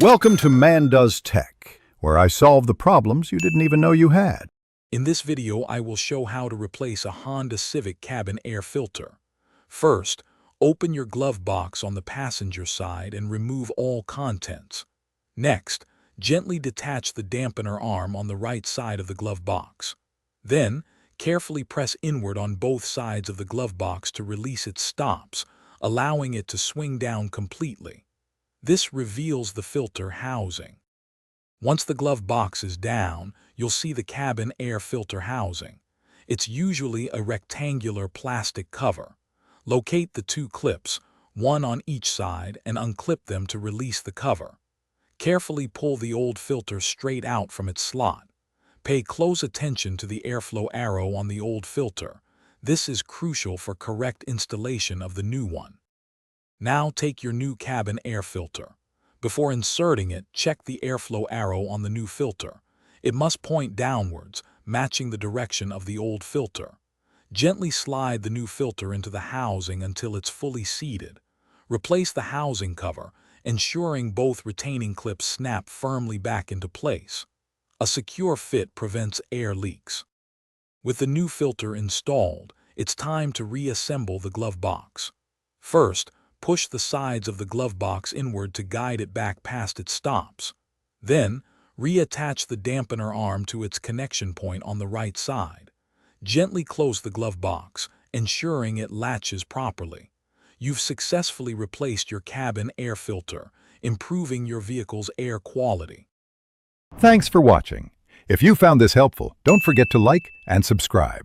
Welcome to Man Does Tech, where I solve the problems you didn't even know you had. In this video, I will show how to replace a Honda Civic cabin air filter. First, open your glove box on the passenger side and remove all contents. Next, gently detach the dampener arm on the right side of the glove box. Then, carefully press inward on both sides of the glove box to release its stops, allowing it to swing down completely. This reveals the filter housing. Once the glove box is down, you'll see the cabin air filter housing. It's usually a rectangular plastic cover. Locate the two clips, one on each side, and unclip them to release the cover. Carefully pull the old filter straight out from its slot. Pay close attention to the airflow arrow on the old filter. This is crucial for correct installation of the new one. Now take your new cabin air filter. Before inserting it, check the airflow arrow on the new filter. It must point downwards, matching the direction of the old filter. Gently slide the new filter into the housing until it's fully seated. Replace the housing cover, ensuring both retaining clips snap firmly back into place. A secure fit prevents air leaks. With the new filter installed, it's time to reassemble the glove box. First, push the sides of the glove box inward to guide it back past its stops. Then, reattach the dampener arm to its connection point on the right side. Gently close the glove box, ensuring it latches properly. You've successfully replaced your cabin air filter, improving your vehicle's air quality. Thanks for watching. If you found this helpful, don't forget to like and subscribe.